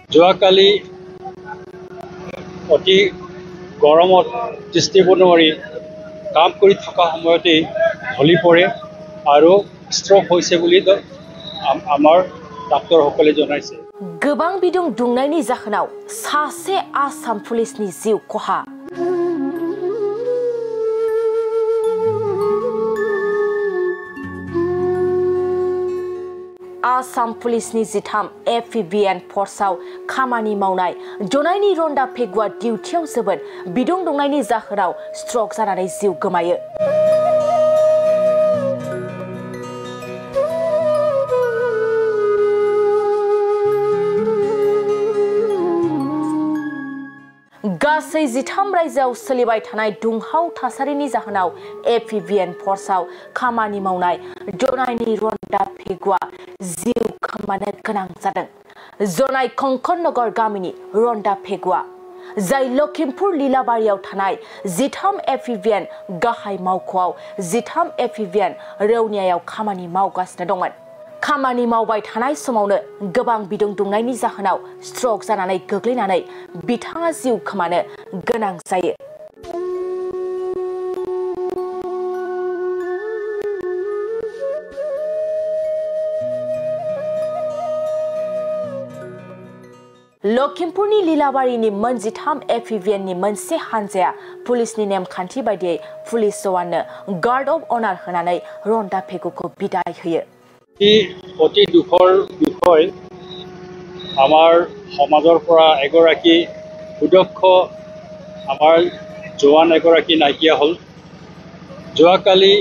যোৱাকালি অতি গৰমত তিষ্ঠিব নোৱাৰি কাম কৰি থকা সময়তেই ঢলি পৰে আৰু ষ্ট্ৰক হৈছে বুলি আমাৰ ডাক্তৰসকলে জনাইছে। गोबां बिदुं दुंनायनि जाहोनाव सासे आसाम पुलिसनि जिउ खहा। आसाम पुलिसनि 13 एफिबिएन फर्सआव खामानि मावनाय जनायनि रन्दा फेगुआ डिउटियाव जोबोद बिदुं दुंनायनि जाहोनाव स्ट्रक जानानै जिउ गोमायो। गासै 13 रायजोआव सोलिबाय थानाय दुंहाव थासारिनि जाहोनाव एफिबिएन फर्सआव खामानि मावनाय जनायनि रन्दा फेगुआ जिउ खोमानो गोनां जादों। जनाय कंकन नगर गामिनि रन्दा फेगुआ जाय लखिमपुर लीलाबारियाव थानाय 13 एफिबिएन गाहाय मावख'आव 13 एफिबिएन रौनियायाव खामानि मावगासिनो दंमोन। खामानि मावबाय थानाय समावनो गोबां बिदुं दुंनायनि जाहोनाव स्ट्रक जानानै गोग्लैनानै बिथाङा जिउ खोमानो गोनां जायो। लखिमपुरनि लीलाबारिनि मोन 13 एफिबिएननि मोनसे हानजाया पुलिसनि नेमखान्थि बायदियै पुलिस जवाननो गार्ड अफ अनार होनानै रन्दा फेगुखौ बिदाय होयो। অতি দুখৰ বিষয় আমাৰ সমাজৰ পৰা এগৰাকী সুদক্ষ আমাৰ জোৱান এগৰাকী নাইকিয়া হ'ল। যোৱাকালি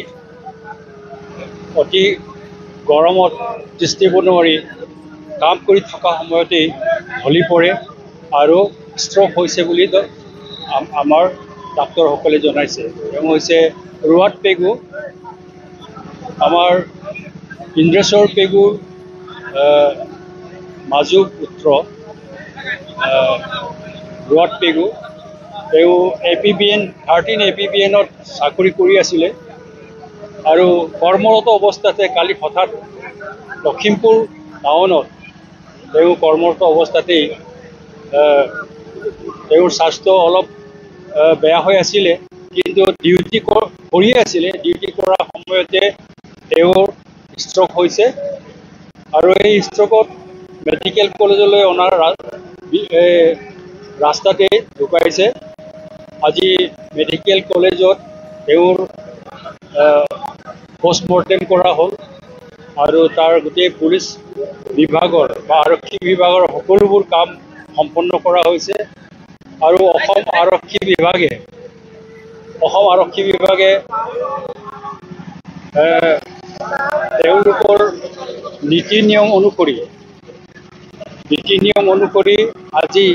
অতি গৰমত তিষ্ঠিব নোৱাৰি কাম কৰি থকা সময়তেই ঢলি পৰে আৰু ষ্ট্ৰক হৈছে বুলি আমাৰ ডাক্তৰসকলে জনাইছে। তেওঁ হৈছে ৰুৱাট পেগু, আমাৰ ইন্দ্ৰেশ্বৰ পেগুৰ মাজু পুত্ৰ ৰুৱাট পেগু। তেওঁ এপিবিএন 13 এপিবিএনত চাকৰি কৰি আছিলে আৰু কৰ্মৰত অৱস্থাতে কালি হঠাৎ লখিমপুৰ টাউনত তেওঁ কৰ্মৰত অৱস্থাতেই তেওঁৰ স্বাস্থ্য অলপ বেয়া হৈ আছিলে, কিন্তু ডিউটি কৰি আছিলে। ডিউটি কৰাৰ সময়তে তেওঁৰ ষ্ট্ৰক হৈছে আৰু এই ষ্ট্ৰকত মেডিকেল কলেজলৈ অনাৰ ৰাস্তাতে ঢুকাইছে। আজি মেডিকেল কলেজত তেওঁৰ পোষ্টমৰ্টেম কৰা হ'ল আৰু তাৰ গোটেই পুলিচ বিভাগৰ বা আৰক্ষী বিভাগৰ সকলোবোৰ কাম সম্পন্ন কৰা হৈছে আৰু অসম আৰক্ষী বিভাগে তেওঁলোকৰ নীতি নিয়ম অনুসৰি আজি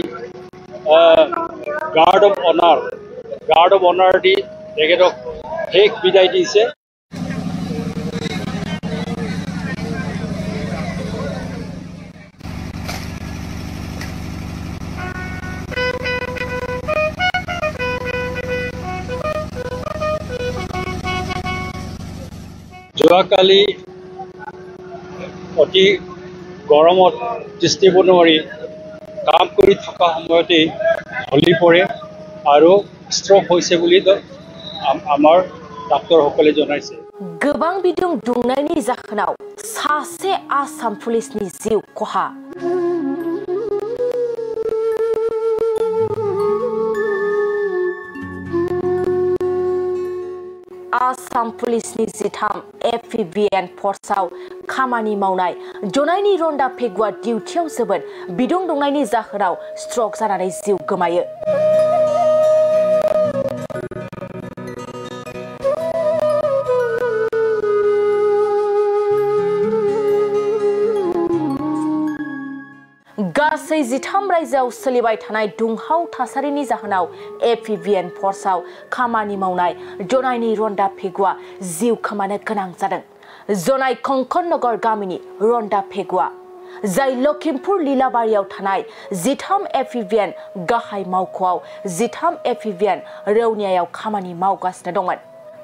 গাৰ্ড অফ অনাৰ দি তেখেতক শেষ বিদায় দিছে। যোৱাকালি অতি গৰমত তিষ্ঠিব নোৱাৰি কাম কৰি থকা সময়তেই ঢলি পৰে আৰু ষ্ট্ৰক হৈছে বুলি আমাৰ ডাক্তৰসকলে জনাইছে। गोबां बिदुं दुंनायनि जाहोनाव सासे आसाम पुलिसनि जिउ खहा। आसाम पुलिसनि 13 एफिबिएन फर्सआव खामानि मावनाय जनायनि रन्दा फेगुआ डिउटियाव जोबोद बिदुं दुंनायनि जाहोनाव स्ट्रक जानानै जिउ गोमायो। गासै 13 रायजोआव सोलिबाय थानाय दुंहाव थासारिनि जाहोनाव एफिबिएन फर्सआव खामानि मावनाय जनायनि रन्दा फेगुआ जिउ खोमानो गोनां जादों। जनाय कंकन नगर गामिनि रन्दा फेगुआ जाय लखिमपुर लीलाबारियाव थानाय 13 एफिबिएन गाहाय मावख'आव 13 एफिबिएन रौनियायाव खामानि मावगासिनो दंमोन।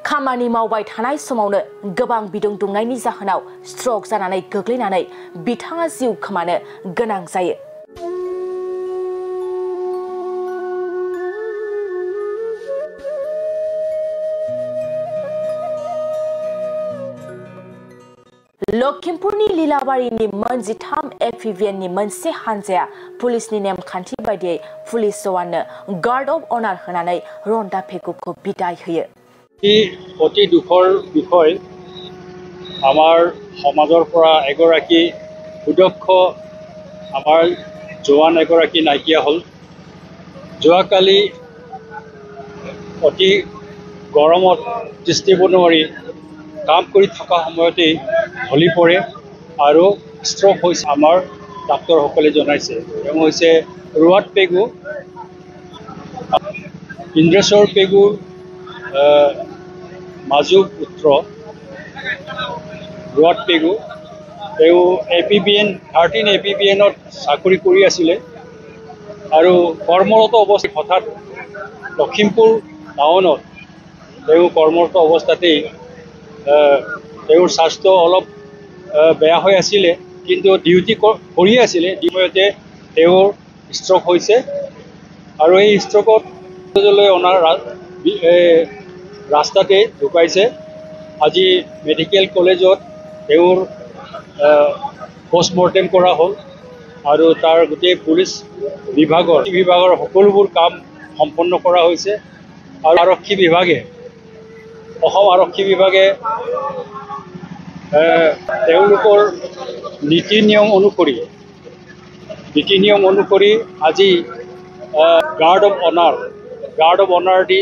खामानि मावबाय थानाय समावनो गोबां बिदुं दुंनायनि जाहोनाव स्ट्रक जानानै गोग्लैनानै बिथाङा जिउ खोमानो गोनां जायो। लखिमपुरनि लीलाबारिनि मोनजिथाम एफिभिएननि मोनसे हानजाया पुलिसनि नेमखान्थि बायदियै पुलिस जवाननो गार्ड अफ अनार होनानै रन्दा फेगुखौ बिदाय होयो। অতি দুখৰ বিষয় আমাৰ সমাজৰ পৰা এগৰাকী সুদক্ষ আমাৰ জোৱান এগৰাকী নাইকিয়া হ'ল। যোৱাকালি অতি গৰমত তিষ্ঠিব নোৱাৰি কাম কৰি থকা সময়তেই ঢলি পৰে আৰু ষ্ট্ৰক হৈছে। আমাৰ ডাক্তৰসকলে জনাইছে তেওঁ হৈছে ৰুৱাট পেগু, ইন্দ্ৰেশ্বৰ পেগুৰ মাজু পুত্ৰ ৰুৱাট পেগু। তেওঁ APBN 13 APBNত চাকৰি কৰি আছিলে আৰু কৰ্মৰত অৱস্থাত হঠাৎ লখিমপুৰ টাউনত তেওঁ কৰ্মৰত অৱস্থাতেই তেওঁৰ স্বাস্থ্য অলপ বেয়া হৈ আছিলে, কিন্তু ডিউটি কৰি আছিলে সময়তে তেওঁৰ ষ্ট্ৰক হৈছে আৰু এই ষ্ট্ৰকত অনাৰ ৰাস্তাতে ঢুকাইছে। আজি মেডিকেল কলেজত তেওঁৰ পষ্টমৰ্টেম কৰা হ'ল আৰু তাৰ গোটেই পুলিচ বিভাগৰ সকলোবোৰ কাম সম্পন্ন কৰা হৈছে আৰু অসম আৰক্ষী বিভাগে তেওঁলোকৰ নীতি নিয়ম অনুসৰি আজি গাৰ্ড অফ অনাৰ দি